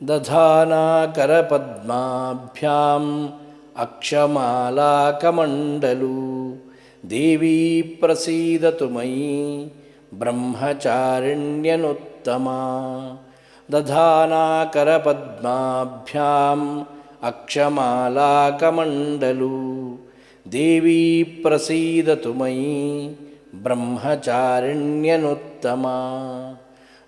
दधानाकरपद्माभ्याम् अक्षमालाकमण्डलू देवी प्रसीदतु मयि ब्रह्मचारिण्यनुत्तमा। दधानाकरपद्माभ्याम् अक्षमालाकमण्डलू देवी प्रसीदतु मयि ब्रह्मचारिण्यनुत्तमा।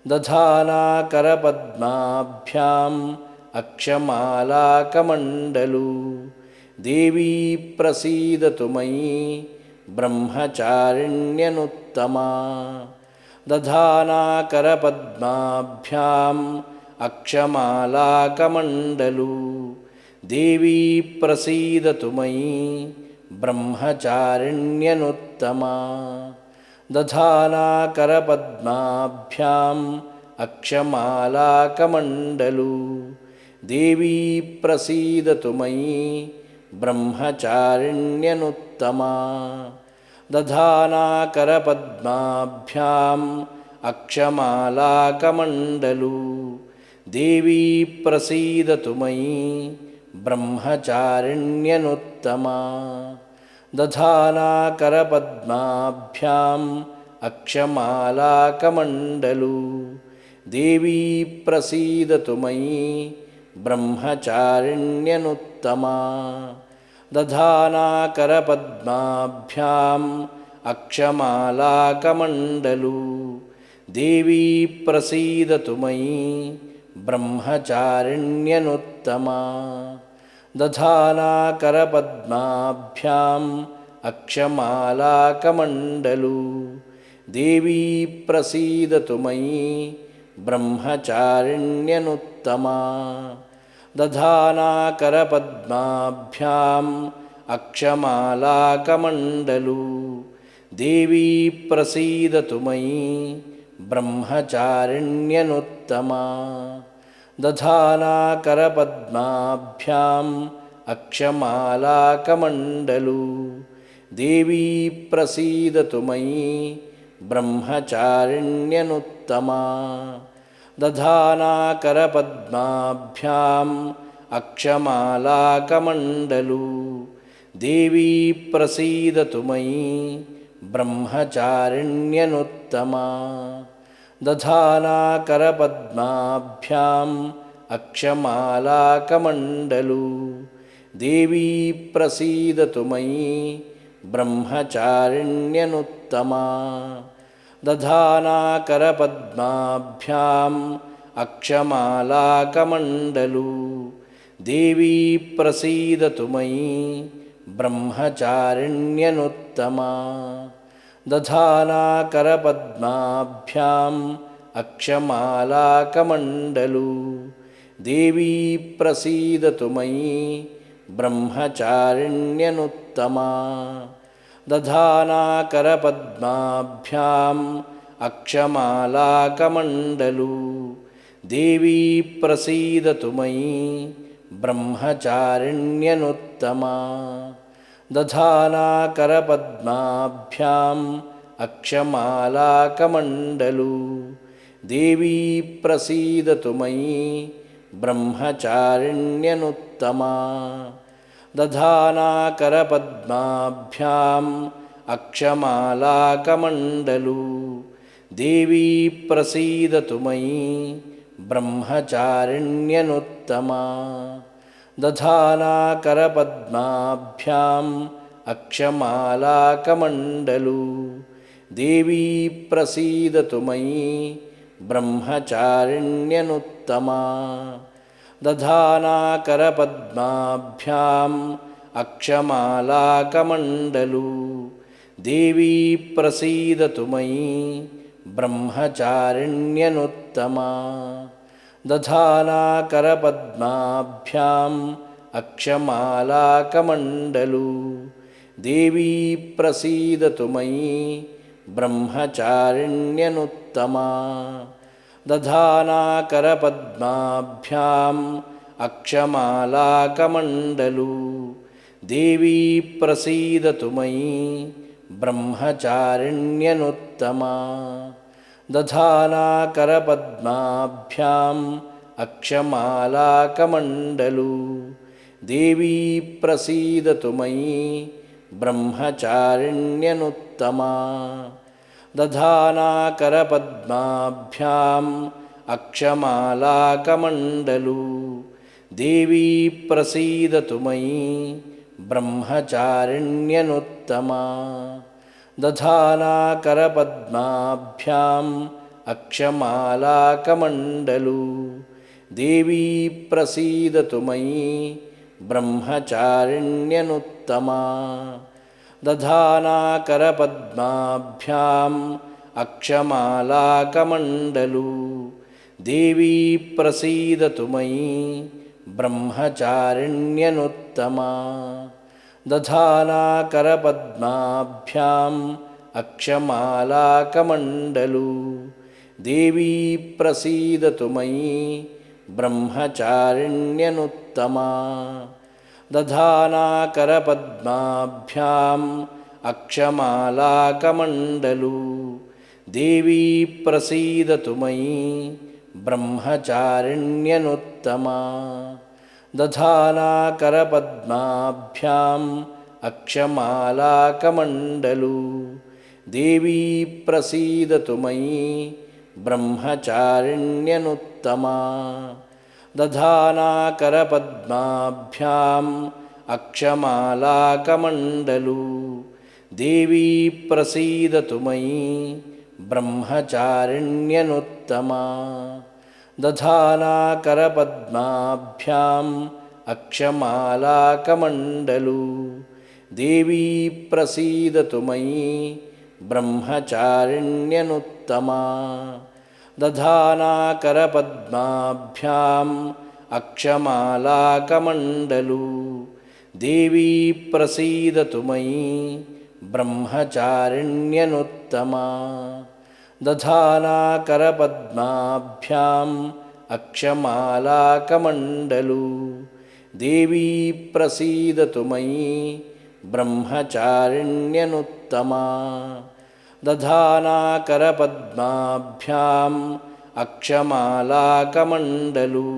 दधानाकरपद्माभ्याम् अक्षमालाकमण्डलू देवी प्रसीदतु मयि ब्रह्मचारिण्यनुत्तमा। दधानाकरपद्माभ्याम् अक्षमालाकमण्डलू देवी प्रसीदतु मयि ब्रह्मचारिण्यनुत्तमा। दधानाकरपद्माभ्याम् अक्षमालाकमण्डलू देवी प्रसीदतु मयि ब्रह्मचारिण्यनुत्तमा। दधानाकरपद्माभ्याम् अक्षमालाकमण्डलू देवी प्रसीदतु मयि ब्रह्मचारिण्यनुत्तमा। दधानाकरपद्माभ्याम् अक्षमालाकमण्डलू देवी प्रसीदतु मयि ब्रह्मचारिण्यनुत्तमा। दधानाकरपद्माभ्याम् अक्षमालाकमण्डलू देवी प्रसीदतु मयि ब्रह्मचारिण्यनुत्तमा। दधानाकरपद्माभ्याम् अक्षमालाकमण्डलू देवी प्रसीदतु मयि ब्रह्मचारिण्यनुत्तमा। दधानाकरपद्माभ्याम् अक्षमालाकमण्डलू देवी प्रसीदतु मयि ब्रह्मचारिण्यनुत्तमा। दधानाकरपद्माभ्याम् अक्षमालाकमण्डलू देवी प्रसीदतु मयि ब्रह्मचारिण्यनुत्तमा। दधानाकरपद्माभ्याम् अक्षमालाकमण्डलू देवी प्रसीदतु मयि ब्रह्मचारिण्यनुत्तमा। दधानाकरपद्माभ्याम् अक्षमालाकमण्डलू देवी प्रसीदतु मयि ब्रह्मचारिण्यनुत्तमा। दधानाकरपद्माभ्याम् अक्षमालाकमण्डलू देवी प्रसीदतु मयि ब्रह्मचारिण्यनुत्तमा। दधानाकरपद्माभ्याम् अक्षमालाकमण्डलू देवी प्रसीदतु मयि ब्रह्मचारिण्यनुत्तमा। दधानाकरपद्माभ्याम् अक्षमालाकमण्डलू देवी प्रसीदतु मयि ब्रह्मचारिण्यनुत्तमा। दधानाकरपद्माभ्याम् अक्षमालाकमण्डलू देवी प्रसीदतु मयि ब्रह्मचारिण्यनुत्तमा। दधानाकरपद्माभ्याम् अक्षमालाकमण्डलू देवी प्रसीदतु मयि ब्रह्मचारिण्यनुत्तमा। दधानाकरपद्माभ्याम् अक्षमालाकमण्डलू देवी प्रसीदतु मयि ब्रह्मचारिण्यनुत्तमा। दधानाकरपद्माभ्याम् अक्षमालाकमण्डलू देवी प्रसीदतु मयि ब्रह्मचारिण्यनुत्तमा। दधानाकरपद्माभ्याम् अक्षमालाकमण्डलू देवी प्रसीदतु मयि ब्रह्मचारिण्यनुत्तमा। दधानाकरपद्माभ्याम् अक्षमालाकमण्डलू देवी प्रसीदतु मयि ब्रह्मचारिण्यनुत्तमा। दधानाकरपद्माभ्याम् अक्षमालाकमण्डलू देवी प्रसीदतु मयि ब्रह्मचारिण्यनुत्तमा दधानाकरपद्माभ्याम् अक्षमालाकमण्डलू देवी प्रसीदतु मयि ब्रह्मचारिण्यनुत्तमा दधानाकरपद्माभ्याम् अक्षमालाकमण्डलू देवी प्रसीदतु मयि ब्रह्मचारिण्यनुत्तमा दधानाकरपद्माभ्याम् अक्षमालाकमण्डलू देवी प्रसीदतु मयि ब्रह्मचारिण्यनुत्तमा दधानाकरपद्माभ्याम् अक्षमालाकमण्डलू देवी प्रसीदतु मयि ब्रह्मचारिण्यनुत्तमा दधानाकरपद्माभ्याम् अक्षमालाकमण्डलू देवी प्रसीदतु मयि ब्रह्मचारिण्यनुत्तमा दधानाकरपद्माभ्याम् अक्षमालाकमण्डलू देवी प्रसीदतु मयि ब्रह्मचारिण्यनुत्तमा दधानाकरपद्माभ्याम् अक्षमालाकमण्डलू देवी प्रसीदतु मयि ब्रह्मचारिण्यनुत्तमा दधानाकरपद्माभ्याम् अक्षमालाकमण्डलू देवी प्रसीदतु मयि ब्रह्मचारिण्यनुत्तमा दधानाकरपद्माभ्याम् अक्षमालाकमण्डलू देवी प्रसीदतु मयि ब्रह्मचारिण्यनुत्तमा दधानाकरपद्माभ्याम् अक्षमालाकमण्डलू देवी प्रसीदतु मयि ब्रह्मचारिण्यनुत्तमा दधानाकरपद्माभ्याम् अक्षमालाकमण्डलू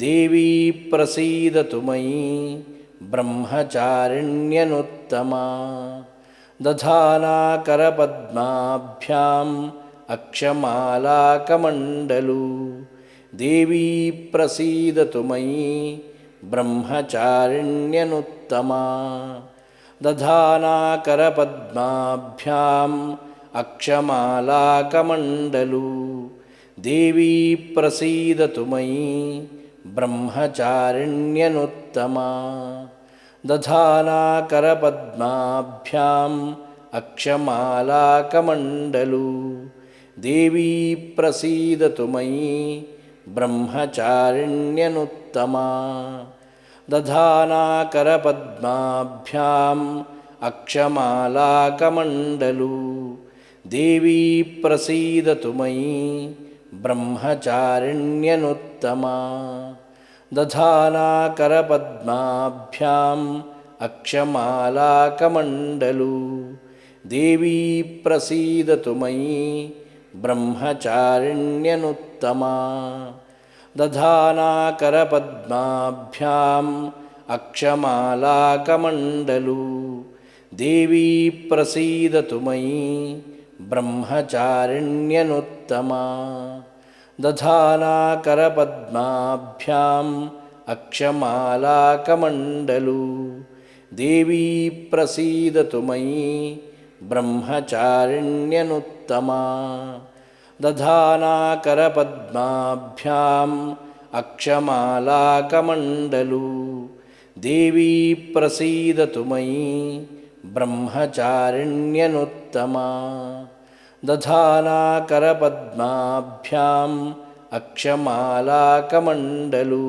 देवी प्रसीदतु मयि ब्रह्मचारिण्यनुत्तमा दधानाकरपद्माभ्याम् अक्षमालाकमण्डलू देवी प्रसीदतु मयि ब्रह्मचारिण्यनुत्तमा दधानाकरपद्माभ्याम् अक्षमालाकमण्डलू देवी प्रसीदतु मयि ब्रह्मचारिण्यनुत्तमा दधानाकरपद्माभ्याम् अक्षमालाकमण्डलू देवी प्रसीदतु मयि ब्रह्मचारिण्यनुत्तमा दधानाकरपद्माभ्याम् अक्षमालाकमण्डलू देवी प्रसीदतु मयि ब्रह्मचारिण्यनुत्तमा दधानाकरपद्माभ्याम् अक्षमालाकमण्डलू देवी प्रसीदतु मयि ब्रह्मचारिण्यनुत्तमा दधानाकरपद्माभ्याम् अक्षमालाकमण्डलू देवी प्रसीदतु मयि ब्रह्मचारिण्यनुत्तमा दधानाकरपद्माभ्याम् अक्षमालाकमण्डलू देवी प्रसीदतु मयि ब्रह्मचारिण्यनुत्तमा दधानाकरपद्माभ्याम् अक्षमालाकमण्डलू देवी प्रसीदतु मयि ब्रह्मचारिण्यनुत्तमा दधानाकरपद्माभ्याम् अक्षमालाकमण्डलू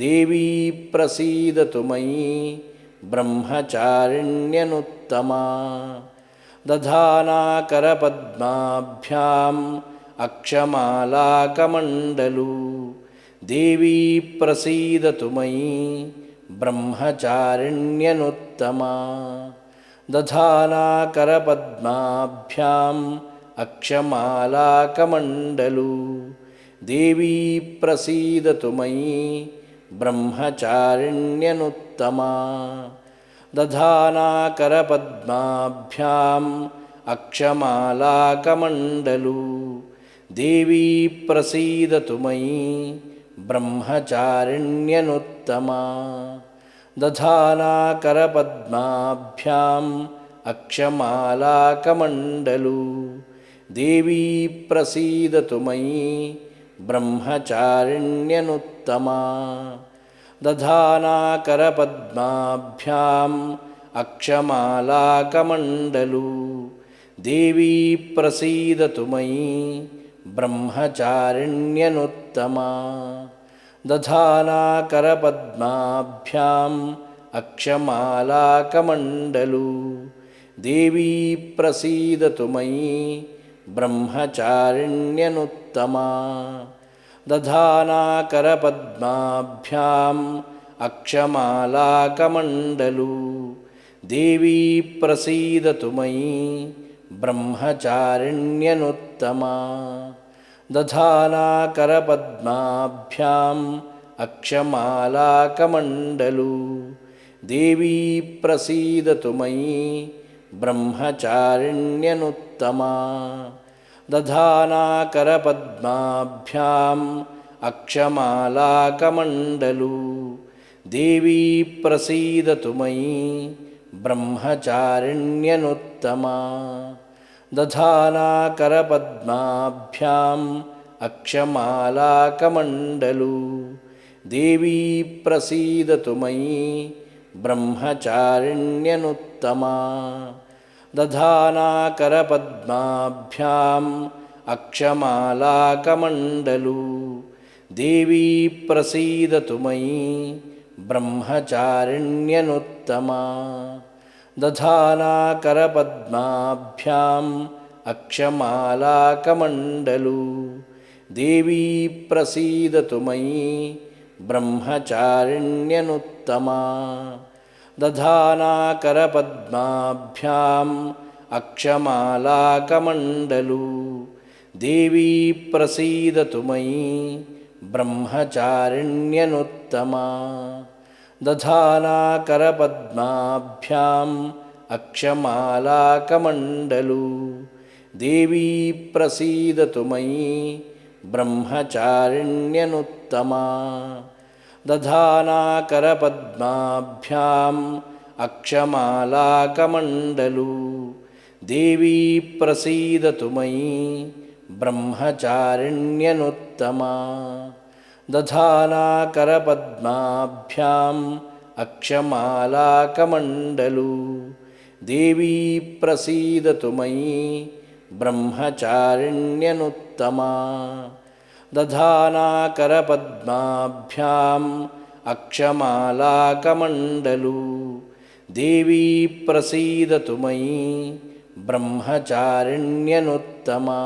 देवी प्रसीदतु मयि ब्रह्मचारिण्यनुत्तमा दधानाकरपद्माभ्याम् अक्षमालाकमण्डलू देवी प्रसीदतु मयि ब्रह्मचारिण्यनुत्तमा दधानाकरपद्माभ्याम् अक्षमालाकमण्डलू देवी प्रसीदतु मयि ब्रह्मचारिण्यनुत्तमा दधानाकरपद्माभ्याम् अक्षमालाकमण्डलू देवी प्रसीदतु मयि ब्रह्मचारिण्यनुत्तमा दधानाकरपद्माभ्याम् अक्षमालाकमण्डलू देवी प्रसीदतु मयि ब्रह्मचारिण्यनुत्तमा दधानाकरपद्माभ्याम् अक्षमालाकमण्डलू देवी प्रसीदतु मयि ब्रह्मचारिण्यनुत्तमा दधानाकरपद्माभ्याम् अक्षमालाकमण्डलू देवी प्रसीदतु मयि ब्रह्मचारिण्यनुत्तमा दधानाकरपद्माभ्याम् अक्षमालाकमण्डलू देवी प्रसीदतु मयि ब्रह्मचारिण्यनुत्तमा दधानाकरपद्माभ्याम् अक्षमालाकमण्डलू देवी प्रसीदतु मयि ब्रह्मचारिण्यनुत्तमा दधानाकरपद्माभ्याम् अक्षमालाकमण्डलू देवी प्रसीदतु मयि ब्रह्मचारिण्यनुत्तमा दधानाकरपद्माभ्याम् अक्षमालाकमण्डलू देवी प्रसीदतु मयि ब्रह्मचारिण्यनुत्तमा दधानाकरपद्माभ्याम् अक्षमालाकमण्डलू देवी प्रसीदतु मयि ब्रह्मचारिण्यनुत्तमा दधानाकरपद्माभ्याम् अक्षमालाकमण्डलू देवी प्रसीदतु मयि ब्रह्मचारिण्यनुत्तमा दधानाकरपद्माभ्याम् अक्षमालाकमण्डलू देवी प्रसीदतु मयि ब्रह्मचारिण्यनुत्तमा दधानाकरपद्माभ्याम् अक्षमालाकमण्डलू देवी प्रसीदतु मयि ब्रह्मचारिण्यनुत्तमा दधानाकरपद्माभ्याम् अक्षमालाकमण्डलू देवी प्रसीदतु मयि ब्रह्मचारिण्यनुत्तमा दधानाकरपद्माभ्याम् अक्षमालाकमण्डलू देवी प्रसीदतु मयि ब्रह्मचारिण्यनुत्तमा दधानाकरपद्माभ्याम् अक्षमालाकमण्डलू देवी प्रसीदतु मयि ब्रह्मचारिण्यनुत्तमा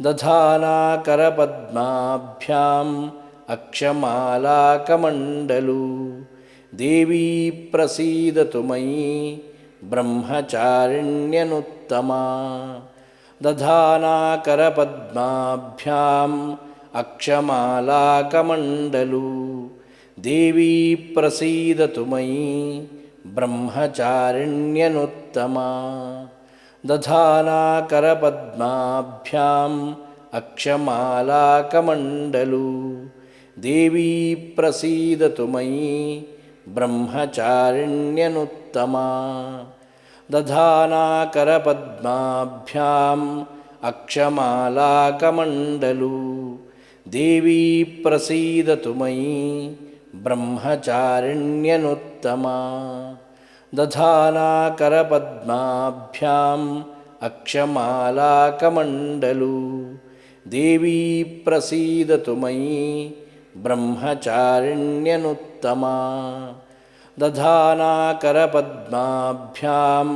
दधानाकरपद्माभ्याम् अक्षमालाकमण्डलू देवी प्रसीदतु मयि ब्रह्मचारिण्यनुत्तमा दधानाकरपद्माभ्याम् अक्षमालाकमण्डलू देवी प्रसीदतु मयि ब्रह्मचारिण्यनुत्तमा दधानाकरपद्माभ्याम् अक्षमालाकमण्डलू देवी प्रसीदतु मयि ब्रह्मचारिण्यनुत्तमा दधानाकरपद्माभ्याम् अक्षमालाकमण्डलू देवी प्रसीदतु मयि ब्रह्मचारिण्यनुत्तमा दधानाकरपद्माभ्याम् अक्षमालाकमण्डलू देवी प्रसीदतु मयि ब्रह्मचारिण्यनुत्तमा दधानाकरपद्माभ्याम्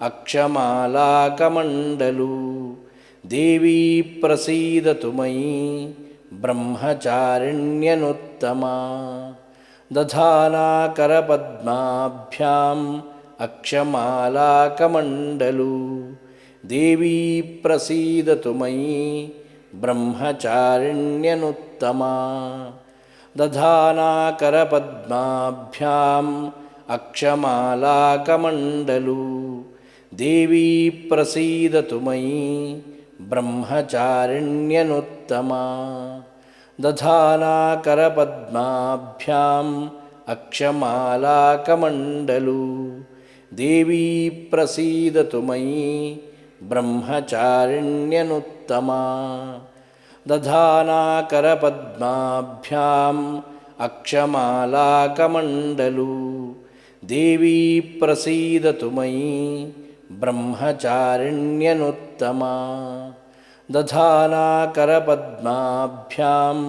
अक्षमालाकमण्डलू देवी प्रसीदतु मयि ब्रह्मचारिण्यनुत्तमा दधानाकरपद्माभ्याम् अक्षमालाकमण्डलू देवी प्रसीदतु मयि ब्रह्मचारिण्यनुत्तमा दधाना करपद्माभ्याम् अक्षमालाकमण्डलू देवी प्रसीदतु मयि ब्रह्मचारिण्यनुत्तमा दधाना करपद्माभ्याम् अक्षमालाकमण्डलू देवी प्रसीदतु मयि ब्रह्मचारिण्यनुत्तमा दधाना करपद्माभ्याम् अक्षमालाकमण्डलू देवी प्रसीदतु मयि ब्रह्मचारिण्यनुत्तमा दधाना करपद्माभ्याम्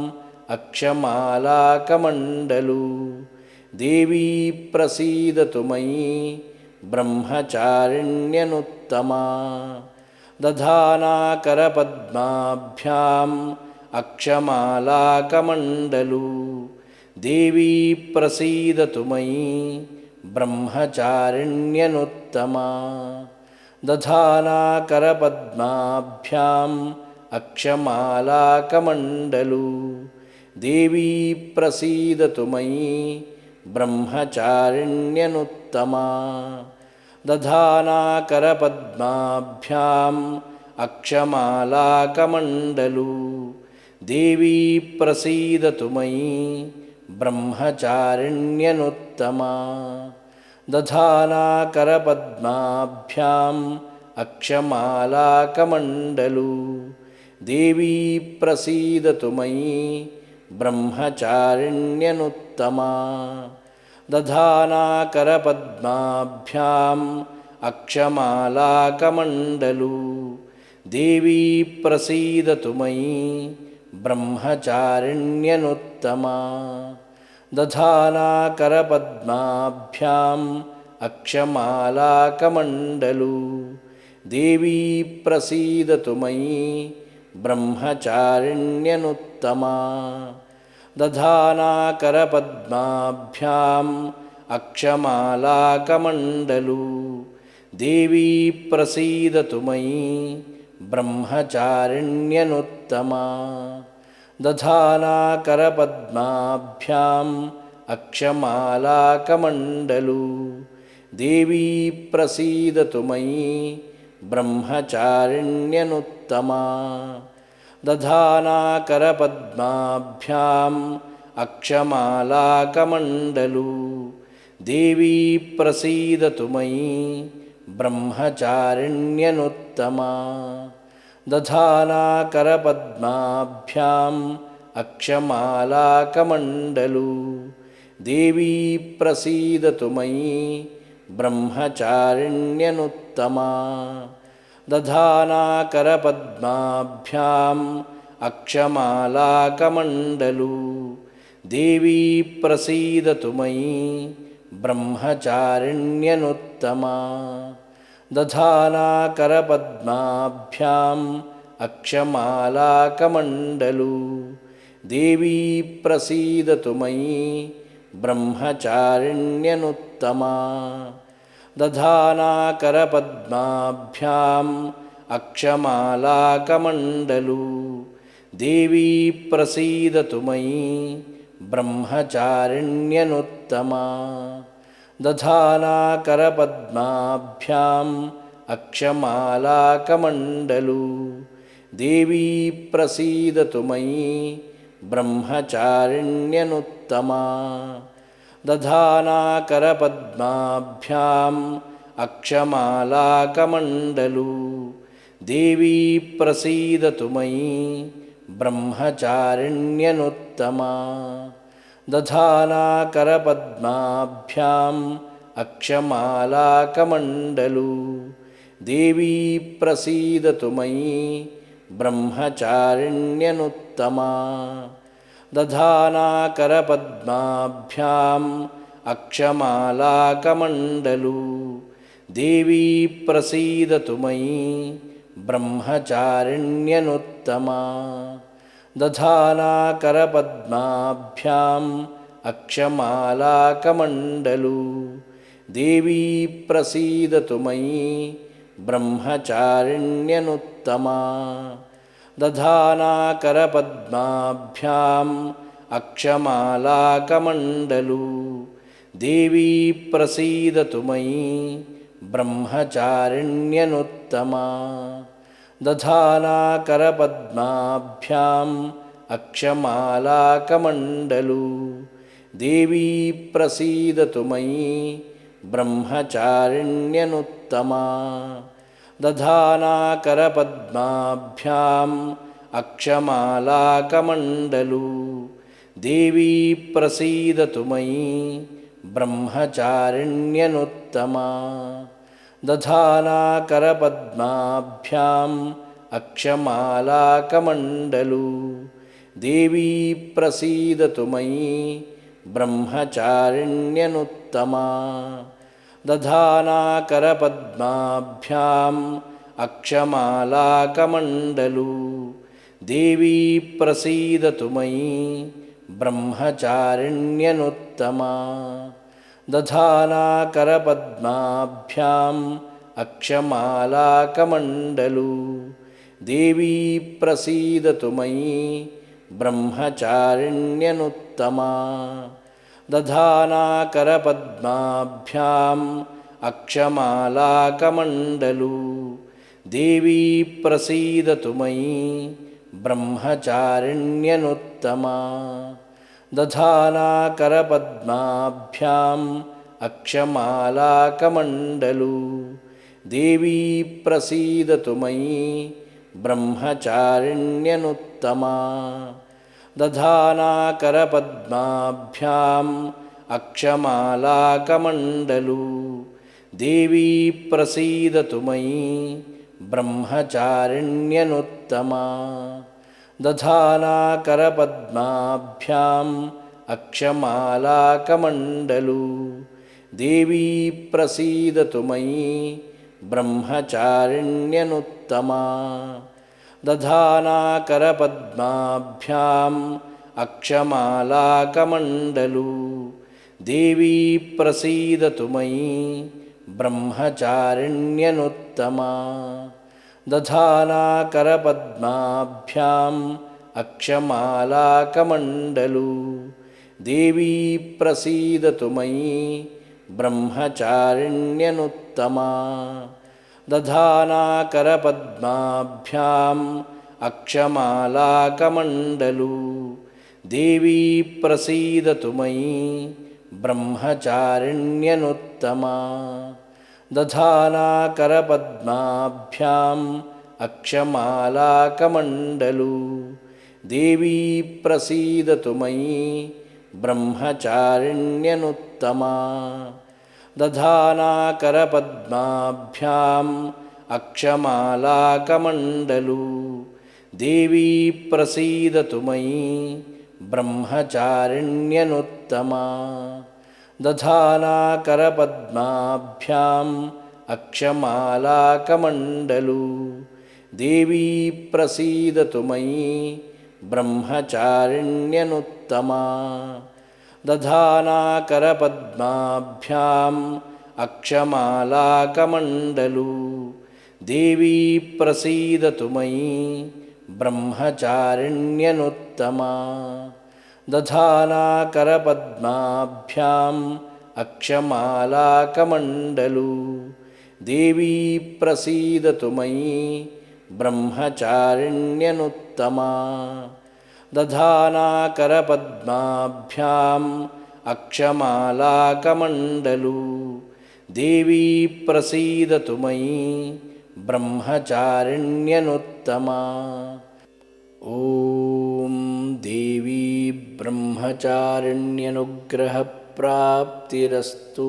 अक्षमालाकमण्डलू देवी प्रसीदतु मयि ब्रह्मचारिण्यनुत्तमा दधाना करपद्माभ्याम् अक्षमालाकमण्डलू देवी प्रसीदतु मयि ब्रह्मचारिण्यनुत्तमा दधाना करपद्माभ्याम् अक्षमालाकमण्डलू देवी प्रसीदतु मयि ब्रह्मचारिण्यनुत्तमा दधाना करपद्माभ्याम् अक्षमालाकमण्डलू देवी प्रसीदतु मयि ब्रह्मचारिण्यनुत्तमा दधाना करपद्माभ्याम् अक्षमालाकमण्डलू देवी प्रसीदतु मयि ब्रह्मचारिण्यनुत्तमा दधाना करपद्माभ्याम् अक्षमालाकमण्डलू देवी प्रसीदतु मयि ब्रह्मचारिण्यनुत्तमा दधाना करपद्माभ्याम् अक्षमालाकमण्डलू देवी प्रसीदतु मयि ब्रह्मचारिण्यनुत्तमा दधाना करपद्माभ्याम् अक्षमालाकमण्डलू देवी प्रसीदतु मयि ब्रह्मचारिण्यनुत्तमा दधाना करपद्माभ्याम् अक्षमालाकमण्डलू देवी प्रसीदतु मयि ब्रह्मचारिण्यनुत्तमा दधाना करपद्माभ्याम् अक्षमालाकमण्डलू देवी प्रसीदतु मयि ब्रह्मचारिण्यनुत्तमा दधाना करपद्माभ्याम् अक्षमालाकमण्डलू देवी प्रसीदतु मयि ब्रह्मचारिण्यनुत्तमा दधाना करपद्माभ्याम् अक्षमालाकमण्डलू देवी प्रसीदतु मयि ब्रह्मचारिण्यनुत्तमा दधाना करपद्माभ्याम् अक्षमालाकमण्डलू देवी प्रसीदतु मयि ब्रह्मचारिण्यनुत्तमा दधाना करपद्माभ्याम् अक्षमालाकमण्डलू देवी प्रसीदतु मयि ब्रह्मचारिण्यनुत्तमा दधाना करपद्माभ्याम् अक्षमालाकमण्डलू देवी प्रसीदतु मयि ब्रह्मचारिण्यनुत्तमा दधाना करपद्माभ्याम् अक्षमालाकमण्डलू देवी प्रसीदतु मयि ब्रह्मचारिण्यनुत्तमा दधाना करपद्माभ्याम् अक्षमालाकमण्डलू देवी प्रसीदतु मयि ब्रह्मचारिण्यनुत्तमा दधाना करपद्माभ्याम् अक्षमालाकमण्डलू देवी प्रसीदतु मयि ब्रह्मचारिण्यनुत्तमा दधाना करपद्माभ्याम् अक्षमालाकमण्डलू देवी प्रसीदतु मयि ब्रह्मचारिण्यनुत्तमा दधाना करपद्माभ्याम् अक्षमालाकमण्डलू देवी प्रसीदतु मयि ब्रह्मचारिण्यनुत्तमा दधाना करपद्माभ्याम् अक्षमालाकमण्डलू देवी प्रसीदतु मयि ब्रह्मचारिण्यनुत्तमा दधाना करपद्माभ्याम् अक्षमालाकमण्डलू देवी प्रसीदतु मयि ब्रह्मचारिण्यनुत्तमा दधाना करपद्माभ्याम् अक्षमालाकमण्डलू देवी प्रसीदतु मयि ब्रह्मचारिण्यनुत्तमा दधाना करपद्माभ्याम् अक्षमालाकमण्डलू देवी प्रसीदतु मयि ब्रह्मचारिण्यनुत्तमा दधाना करपद्माभ्याम् अक्षमालाकमण्डलू देवी प्रसीदतु मयि ब्रह्मचारिण्यनुत्तमा दधाना करपद्माभ्याम् अक्षमालाकमण्डलू देवी प्रसीदतु मयि ब्रह्मचारिण्यनुत्तमा दधाना करपद्माभ्याम् अक्षमालाकमण्डलू देवी प्रसीदतु मयि ब्रह्मचारिण्यनुत्तमा दधाना करपद्माभ्याम् अक्षमालाकमण्डलू देवी प्रसीदतु मयि ब्रह्मचारिण्यनुत्तमा दधाना करपद्माभ्याम् अक्षमालाकमण्डलू देवी प्रसीदतु मयि ब्रह्मचारिण्यनुत्तमा दधाना करपद्माभ्याम् अक्षमालाकमण्डलू देवी प्रसीदतु मयि ब्रह्मचारिण्यनुत्तमा दधाना करपद्माभ्याम् अक्षमालाकमण्डलू देवी प्रसीदतु मयि ब्रह्मचारिण्यनुत्तमा दधाना करपद्माभ्याम् अक्षमालाकमण्डलू देवी प्रसीदतु मयि ब्रह्मचारिण्यनुत्तमा दधाना करपद्माभ्याम् अक्षमालाकमण्डलू देवी प्रसीदतु मयि ब्रह्मचारिण्यनुत्तमा दधाना करपद्माभ्याम् अक्षमालाकमण्डलू देवी प्रसीदतु मयि ब्रह्मचारिण्यनुत्तमा दधाना करपद्माभ्याम् अक्षमालाकमण्डलू देवी प्रसीदतु मयि ब्रह्मचारिण्यनुत्तमा दधाना करपद्माभ्याम् अक्षमालाकमण्डलू देवी प्रसीदतु मयि ब्रह्मचारिण्यनुत्तमा दधाना करपद्माभ्याम् अक्षमालाकमण्डलू देवी प्रसीदतु मयि ब्रह्मचारिण्यनुत्तमा दधाना करपद्माभ्याम् अक्षमालाकमण्डलू देवी प्रसीदतु मयि ब्रह्मचारिण्यनुत्तमा ॐ देवी ब्रह्मचारिण्यनुग्रहप्राप्तिरस्तु।